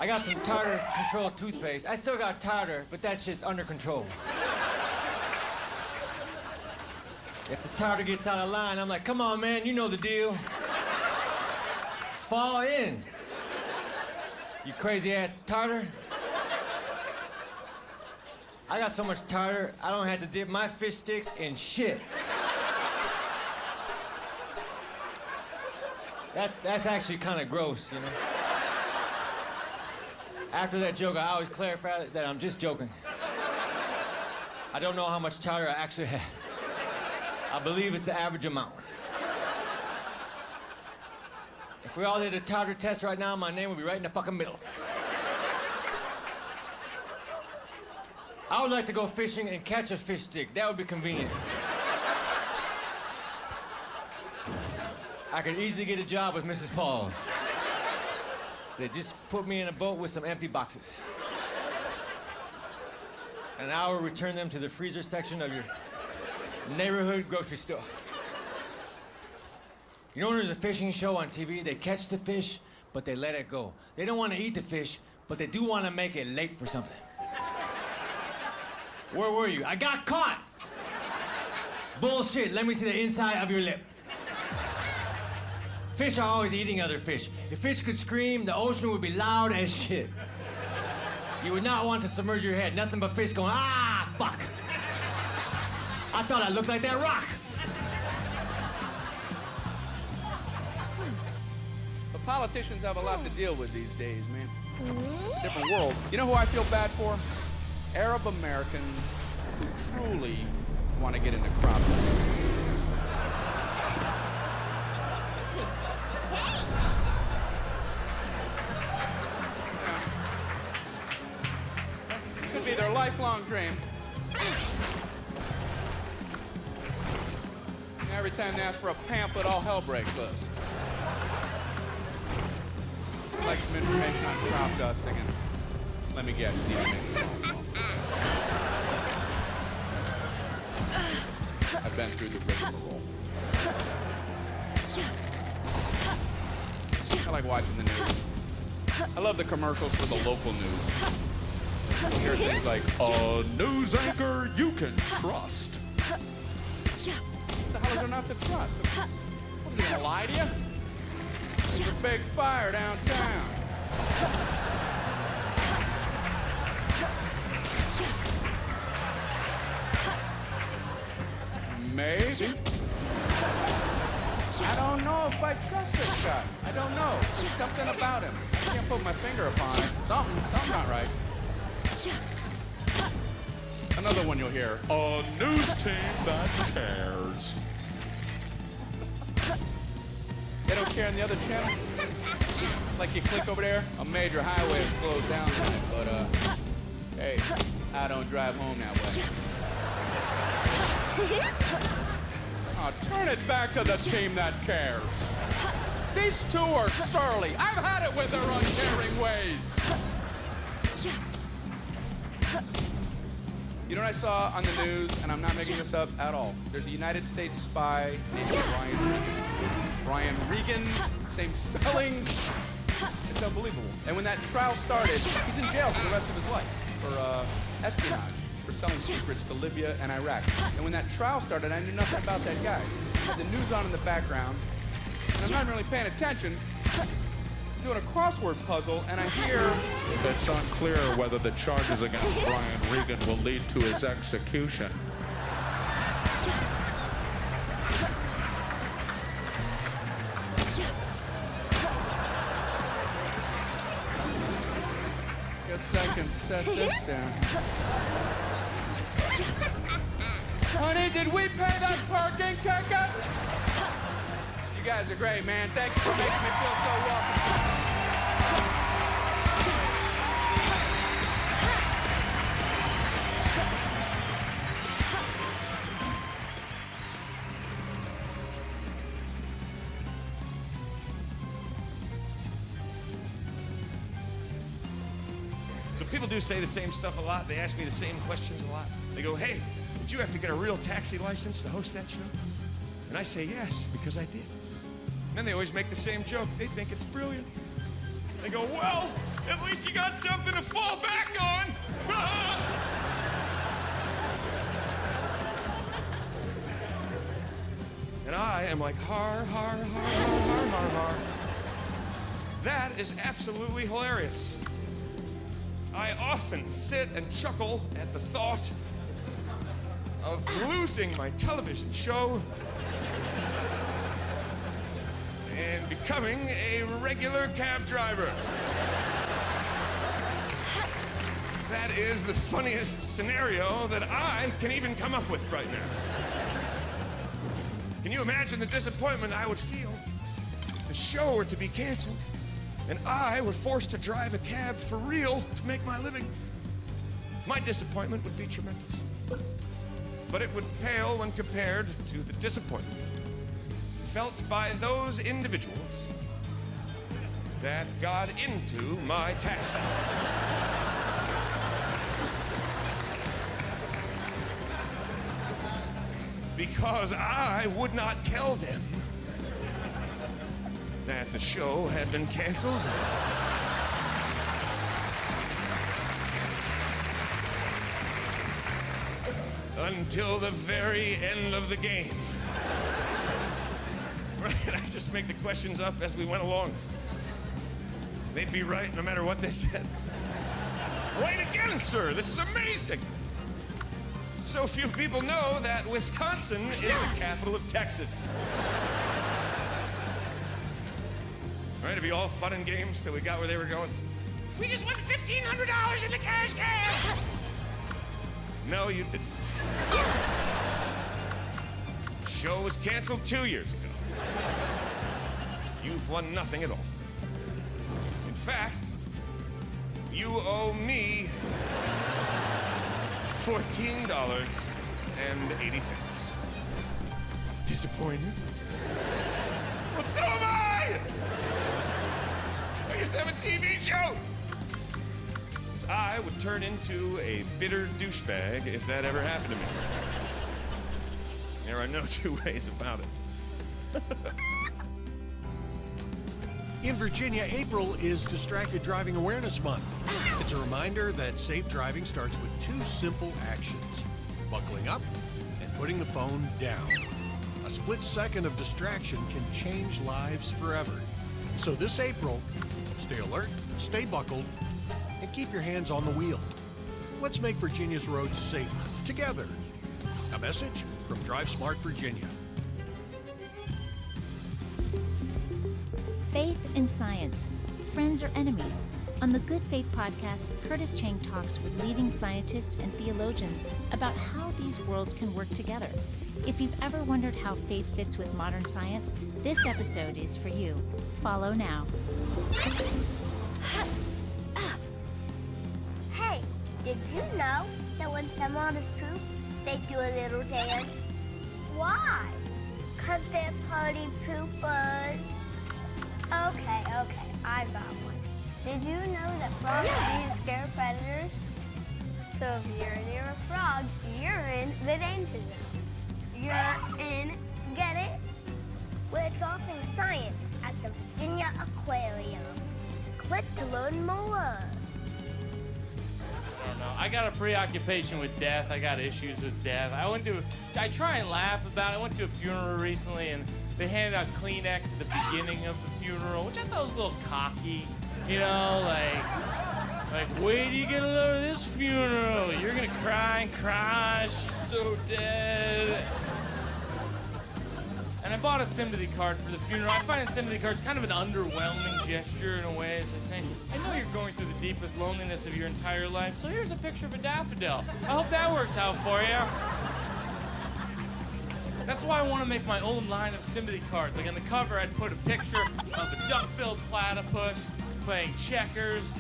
I got some tartar control toothpaste. I still got tartar, but that shit's under control. If the tartar gets out of line, I'm like, come on, man, you know the deal. Fall in. You crazy ass tartar. I got so much tartar, I don't have to dip my fish sticks in shit. That's actually kind of gross, you know? After that joke, I always clarify that I'm just joking. I don't know how much tartar I actually have. I believe it's the average amount. If we all did a tartar test right now, my name would be right in the fucking middle. I would like to go fishing and catch a fish stick. That would be convenient. I could easily get a job with Mrs. Paul's. They just put me in a boat with some empty boxes. And I will return them to the freezer section of your neighborhood grocery store. You know when there's a fishing show on TV, they catch the fish, but they let it go. They don't want to eat the fish, but they do want to make it late for something. Where were you? I got caught! Bullshit, let me see the inside of your lip. Fish are always eating other fish. If fish could scream, the ocean would be loud as shit. You would not want to submerge your head. Nothing but fish going, ah, fuck. I thought I looked like that rock. But politicians have a lot to deal with these days, man. It's a different world. You know who I feel bad for? Arab Americans who truly want to get into crop dusting. Could be their lifelong dream. And every time they ask for a pamphlet, all hell breaks loose. I'd like some information on crop dusting, and let me guess, I've been through the rigmarole. I like watching the news. I love the commercials for the local news. You hear things like, a news anchor you can trust. What the hell is there not to trust? What is he gonna lie to you? There's a big fire downtown. Maybe. I don't know if I trust this guy. I don't know. There's something about him. I can't put my finger upon it. Something's not right. Another one you'll hear. A news team that cares. They don't care on the other channel. Like you click over there, a major highway is closed down tonight, but hey, I don't drive home that way. Oh, turn it back to the team that cares. These two are surly. I've had it with their uncaring ways. You know what I saw on the news, and I'm not making this up at all. There's a United States spy named Brian Regan. Brian Regan, same spelling. It's unbelievable. And when that trial started, he's in jail for the rest of his life for espionage, for selling secrets to Libya and Iraq. And when that trial started, I knew nothing about that guy. I had the news on in the background, and I'm not really paying attention. I'm doing a crossword puzzle, and I hear... It's unclear whether the charges against Brian Regan will lead to his execution. Guess I can set this down. Honey, did we pay that parking ticket? You guys are great, man. Thank you for making me feel so welcome. So people do say the same stuff a lot. They ask me the same questions a lot. They go, hey, did you have to get a real taxi license to host that show? And I say yes, because I did. And then they always make the same joke. They think it's brilliant. They go, well, at least you got something to fall back on. And I am like, har, har, har, har, har, har, har. That is absolutely hilarious. I often sit and chuckle at the thought of losing my television show and becoming a regular cab driver. That is the funniest scenario that I can even come up with right now. Can you imagine the disappointment I would feel if the show were to be canceled and I were forced to drive a cab for real to make my living? my disappointment would be tremendous. But it would pale when compared to the disappointment felt by those individuals that got into my taxi. Because I would not tell them that the show had been canceled. Until the very end of the game. Right, I just make the questions up as we went along. They'd be right no matter what they said. Right again, sir, this is amazing. So few people know that Wisconsin is the capital of Texas. Right, it'd be all fun and games till we got where they were going. We just won $1,500 in the cash can. No, you didn't. Show was canceled 2 years ago. You've won nothing at all. In fact, you owe me $14.80. Disappointed? Well, so am I! I used to have a TV show! I would turn into a bitter douchebag if that ever happened to me. There are no two ways about it. In Virginia, April is Distracted Driving Awareness Month. It's a reminder that safe driving starts with 2 simple actions: buckling up and putting the phone down. A split second of distraction can change lives forever. So this April, stay alert, stay buckled, and keep your hands on the wheel. Let's make Virginia's roads safer together. A message from Drive Smart Virginia. Faith and science, friends or enemies. On the Good Faith podcast, Curtis Chang talks with leading scientists and theologians about how these worlds can work together. If you've ever wondered how faith fits with modern science, this episode is for you. Follow now. Hey, did you know that when someone is poop, they do a little dance? Why? 'Cause they're party poopers. Okay, I got one. Did you know that frogs scare predators? So if you're near a frog, you're in the danger zone. You're in, get it? We're talking science at the Virginia Aquarium. Click to learn more. I don't know. I got a preoccupation with death. I got issues with death. I try and laugh about it. I went to a funeral recently and they handed out Kleenex at the beginning of the funeral, which I thought was a little cocky. You know, like, wait till you get a load of this funeral. You're gonna cry and cry. She's so dead. And I bought a sympathy card for the funeral. I find a sympathy card is kind of an underwhelming gesture in a way. It's like saying, I know you're going through the deepest loneliness of your entire life, so here's a picture of a daffodil. I hope that works out for you. That's why I want to make my own line of sympathy cards. Like on the cover, I'd put a picture of a duck-billed platypus playing checkers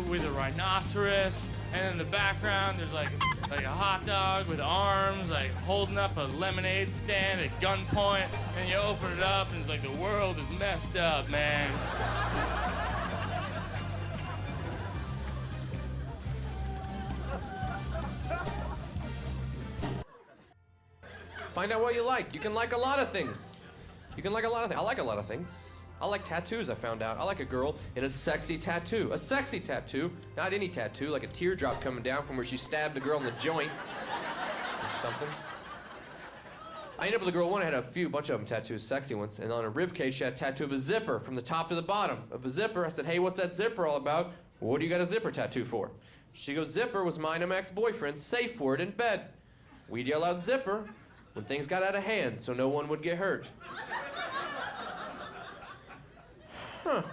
with a rhinoceros, and in the background, there's like a hot dog with arms, like holding up a lemonade stand at gunpoint, and you open it up, and it's like the world is messed up, man. Find out what you like. You can like a lot of things. I like a lot of things. I like tattoos, I found out. I like a girl in a sexy tattoo. A sexy tattoo, not any tattoo, like a teardrop coming down from where she stabbed a girl in the joint or something. I ended up with a girl, one had a bunch of them tattoos, sexy ones, and on her ribcage she had a tattoo of a zipper from the top to the bottom of a zipper. I said, hey, what's that zipper all about? What do you got a zipper tattoo for? She goes, zipper was mine and my ex-boyfriend's safe word in bed. We'd yell out zipper when things got out of hand so no one would get hurt. Huh.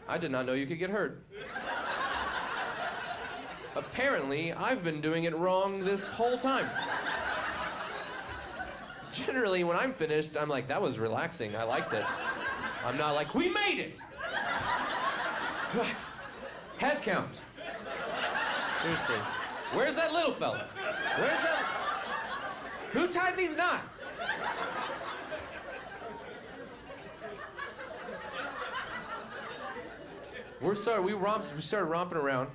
I did not know you could get hurt. Apparently, I've been doing it wrong this whole time. Generally, when I'm finished, I'm like, that was relaxing. I liked it. I'm not like, we made it! Head count. Seriously. Where's that little fella? Where's that? Who tied these knots? We started romping around,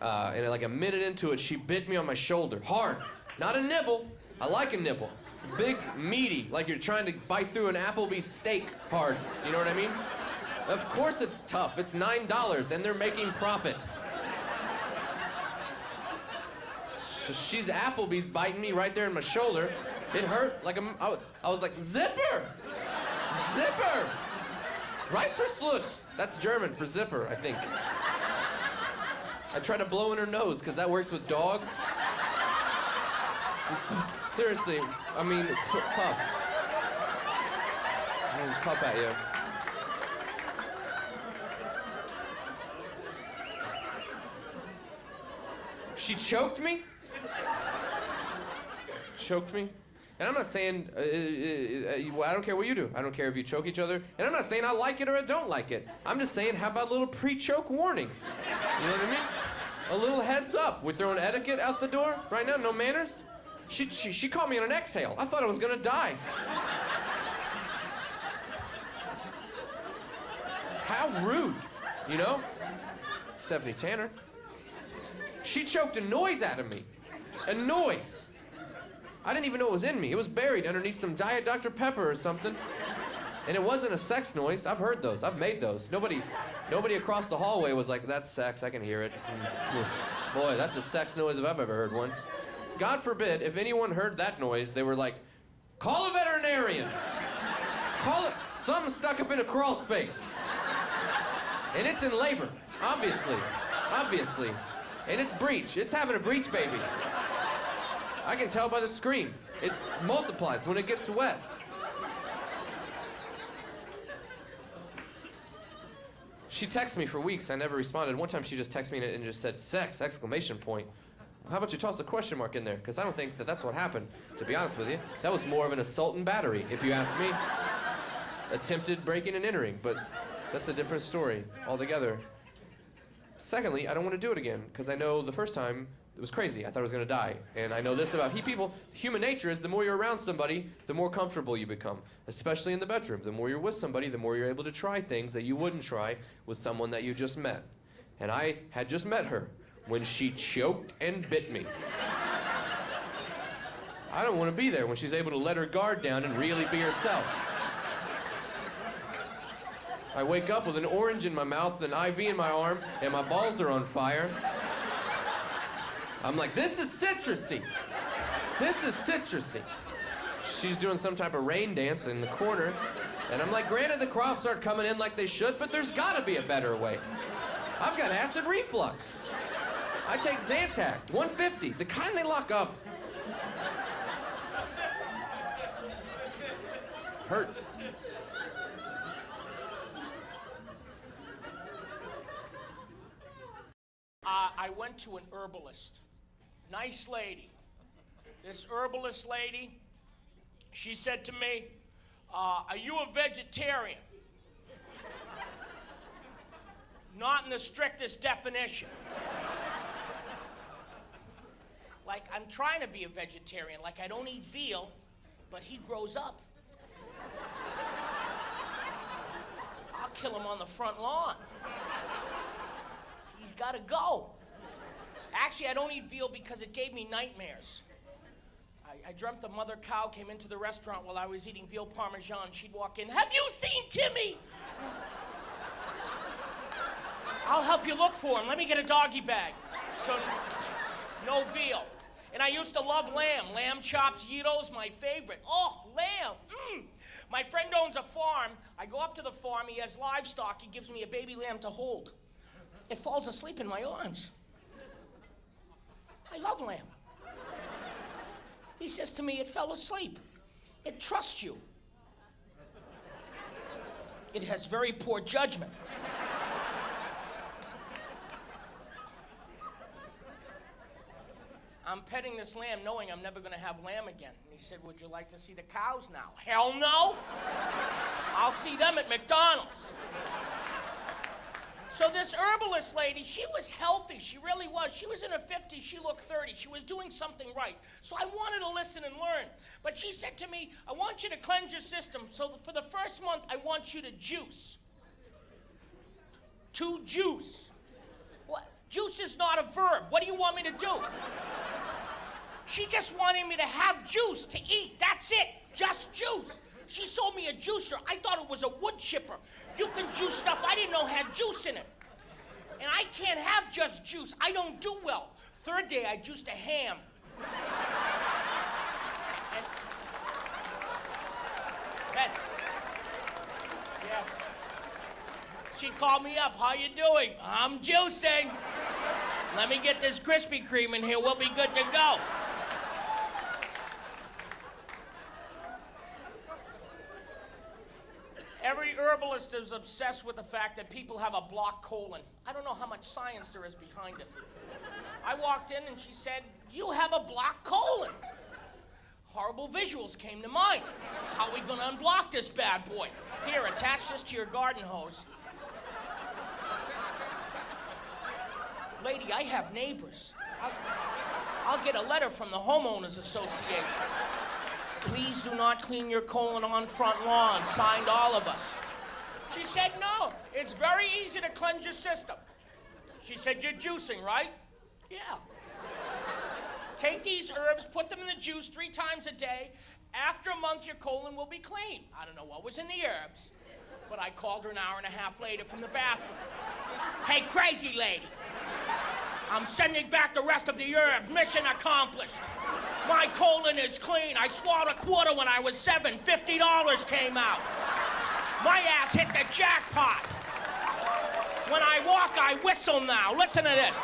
and like a minute into it, she bit me on my shoulder, hard. Not a nibble. I like a nibble. Big, meaty, like you're trying to bite through an Applebee's steak hard. You know what I mean? Of course it's tough. It's $9, and they're making profit. So she's Applebee's biting me right there in my shoulder. It hurt like I was like, zipper! Zipper! Reißverschluss! That's German for zipper, I think. I tried to blow in her nose, because that works with dogs. Seriously, I mean, puff. I mean, puff at you. She choked me? Choked me? And I'm not saying, I don't care what you do. I don't care if you choke each other. And I'm not saying I like it or I don't like it. I'm just saying, how about a little pre-choke warning? You know what I mean? A little heads up. We're throwing etiquette out the door right now, no manners. She caught me on an exhale. I thought I was gonna die. How rude, you know? Stephanie Tanner. She choked a noise out of me. A noise. I didn't even know it was in me. It was buried underneath some Diet Dr. Pepper or something. And it wasn't a sex noise. I've heard those. I've made those. Nobody across the hallway was like, that's sex. I can hear it. Boy, that's a sex noise if I've ever heard one. God forbid, if anyone heard that noise, they were like, call a veterinarian. Call it something stuck up in a crawl space. And it's in labor, obviously. Obviously. And it's breech. It's having a breech baby. I can tell by the scream. It multiplies when it gets wet. She texted me for weeks. I never responded. One time she just texted me and just said, sex, exclamation point. How about you toss a question mark in there? Because I don't think that's what happened, to be honest with you. That was more of an assault and battery, if you ask me. Attempted breaking and entering, but that's a different story altogether. Secondly, I don't want to do it again, because I know the first time it was crazy. I thought I was going to die. And I know this about people. Human nature is the more you're around somebody, the more comfortable you become, especially in the bedroom. The more you're with somebody, the more you're able to try things that you wouldn't try with someone that you just met. And I had just met her when she choked and bit me. I don't want to be there when she's able to let her guard down and really be herself. I wake up with an orange in my mouth, an IV in my arm, and my balls are on fire. I'm like, this is citrusy. This is citrusy. She's doing some type of rain dance in the corner, and I'm like, granted the crops aren't coming in like they should, but there's gotta be a better way. I've got acid reflux. I take Zantac, 150, the kind they lock up. Hurts. I went to an herbalist. Nice lady. This herbalist lady, she said to me, are you a vegetarian? Not in the strictest definition. Like, I'm trying to be a vegetarian. Like, I don't eat veal, but he grows up. I'll kill him on the front lawn. He's got to go. Actually, I don't eat veal because it gave me nightmares. I dreamt the mother cow came into the restaurant while I was eating veal parmesan. She'd walk in, have you seen Timmy? I'll help you look for him. Let me get a doggy bag. So, no veal. And I used to love lamb. Lamb chops, gyros, my favorite. Oh, lamb. My friend owns a farm. I go up to the farm. He has livestock. He gives me a baby lamb to hold. It falls asleep in my arms. I love lamb. He says to me, it fell asleep. It trusts you. It has very poor judgment. I'm petting this lamb knowing I'm never going to have lamb again. And he said, would you like to see the cows now? Hell no. I'll see them at McDonald's. So this herbalist lady, she was healthy. She really was. She was in her 50s. She looked 30. She was doing something right. So I wanted to listen and learn. But she said to me, I want you to cleanse your system. So for the first month, I want you to juice. To juice. What? Juice is not a verb. What do you want me to do? She just wanted me to have juice to eat. That's it. Just juice. She sold me a juicer. I thought it was a wood chipper. You can juice stuff I didn't know had juice in it. And I can't have just juice. I don't do well. Third day, I juiced a ham. And then, yes. She called me up. How you doing? I'm juicing. Let me get this Krispy Kreme in here. We'll be good to go. Every herbalist is obsessed with the fact that people have a blocked colon. I don't know how much science there is behind it. I walked in and she said, you have a blocked colon. Horrible visuals came to mind. How are we gonna unblock this bad boy? Here, attach this to your garden hose. Lady, I have neighbors. I'll get a letter from the homeowners association. Please do not clean your colon on front lawn. Signed, all of us. She said, no, it's very easy to cleanse your system. She said, you're juicing, right? Yeah. Take these herbs, put them in the juice 3 times a day. After a month, your colon will be clean. I don't know what was in the herbs, but I called her an hour and a half later from the bathroom. Hey, crazy lady. I'm sending back the rest of the herbs. Mission accomplished. My colon is clean. I swallowed a quarter when I was 7. $50 came out. My ass hit the jackpot. When I walk, I whistle now. Listen to this.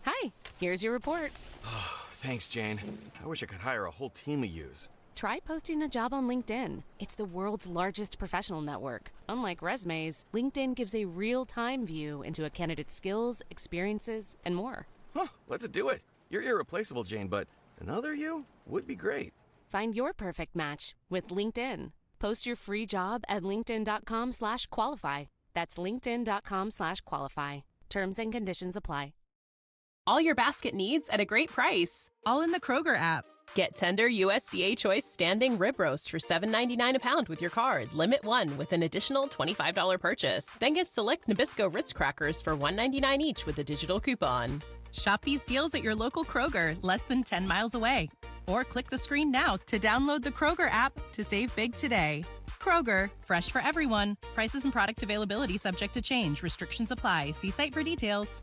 Hi, here's your report. Thanks, Jane. I wish I could hire a whole team of yous. Try posting a job on LinkedIn. It's the world's largest professional network. Unlike resumes, LinkedIn gives a real-time view into a candidate's skills, experiences, and more. Huh, let's do it. You're irreplaceable, Jane, but another you would be great. Find your perfect match with LinkedIn. Post your free job at linkedin.com/qualify. That's linkedin.com/qualify. Terms and conditions apply. All your basket needs at a great price. All in the Kroger app. Get tender USDA Choice standing rib roast for $7.99 a pound with your card. Limit 1 with an additional $25 purchase. Then get select Nabisco Ritz crackers for $1.99 each with a digital coupon. Shop these deals at your local Kroger, less than 10 miles away. Or click the screen now to download the Kroger app to save big today. Kroger, fresh for everyone. Prices and product availability subject to change. Restrictions apply. See site for details.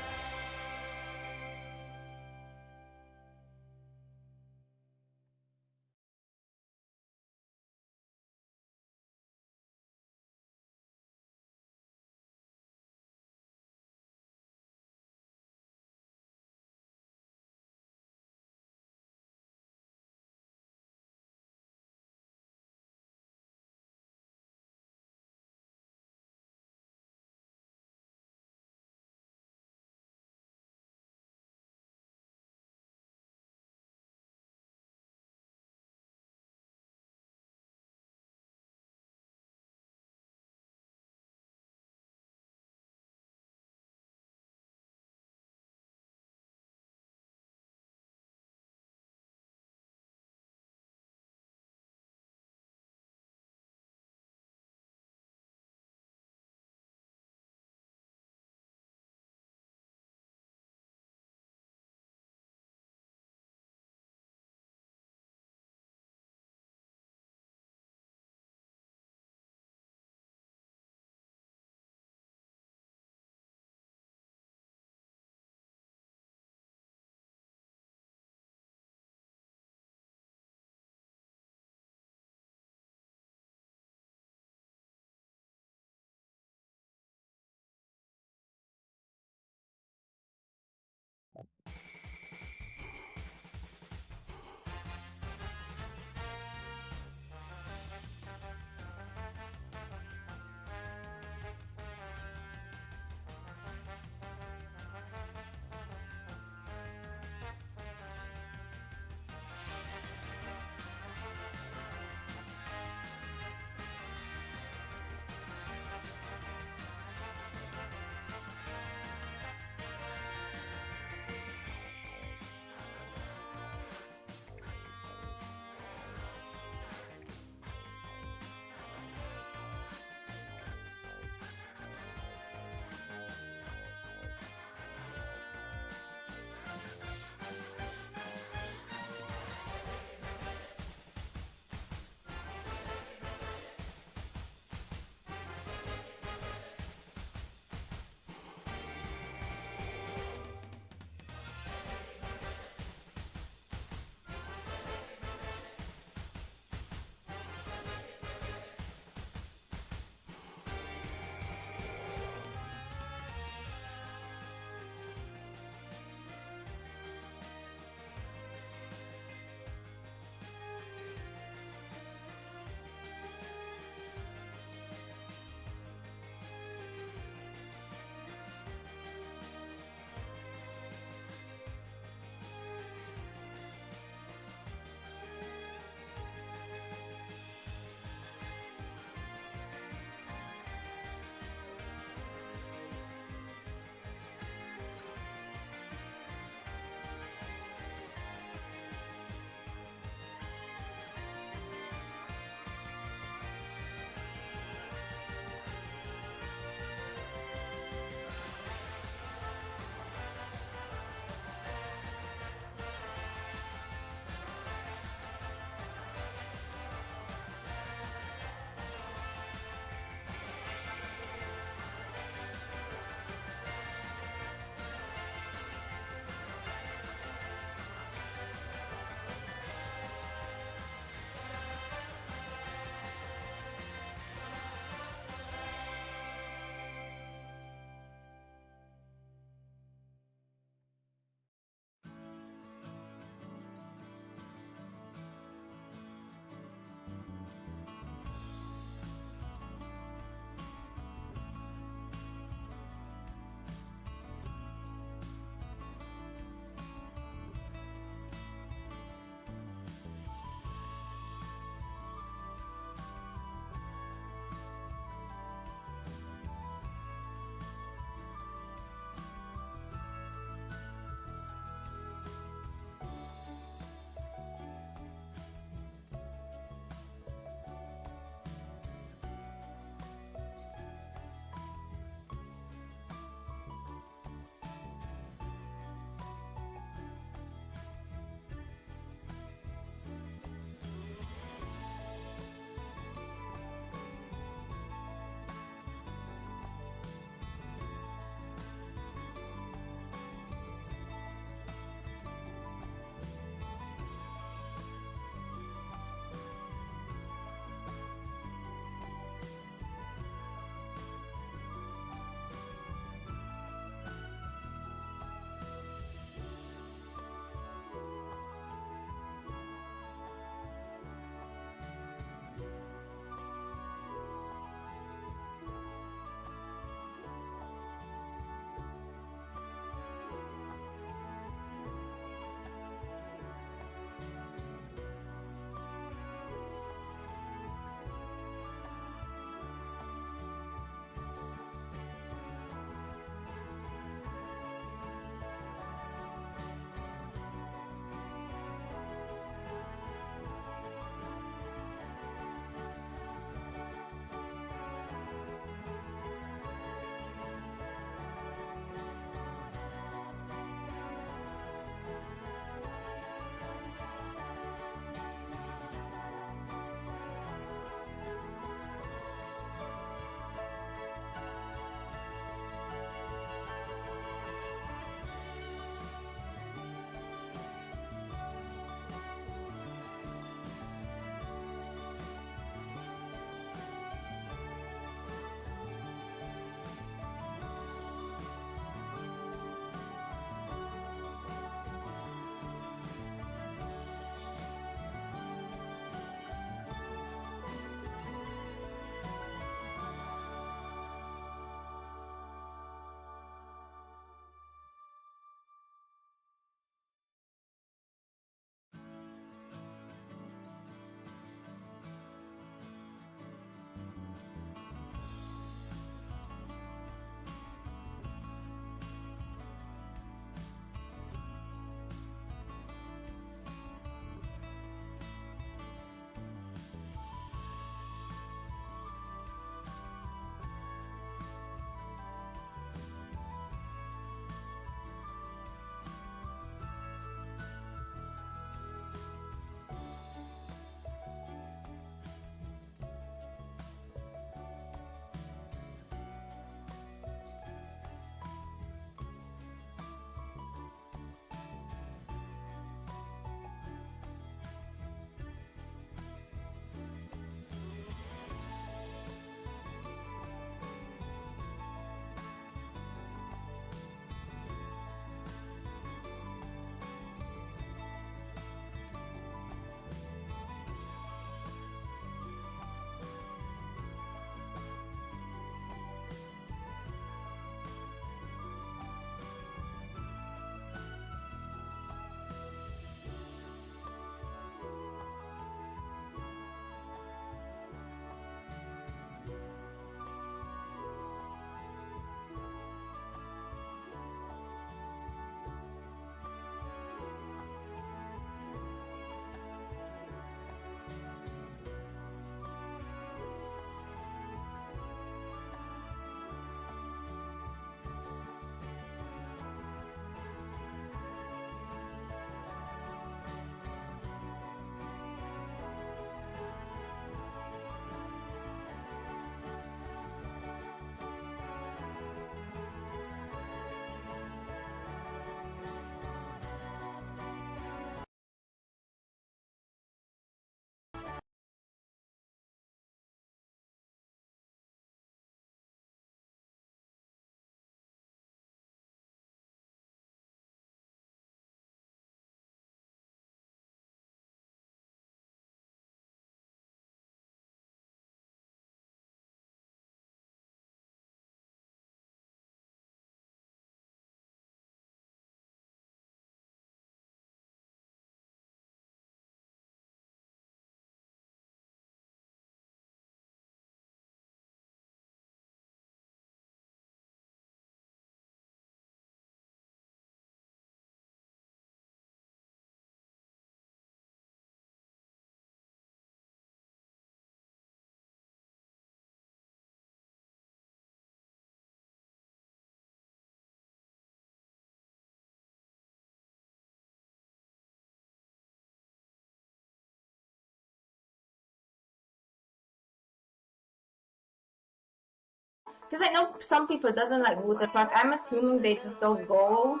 Because I know some people doesn't like water park. I'm assuming they just don't go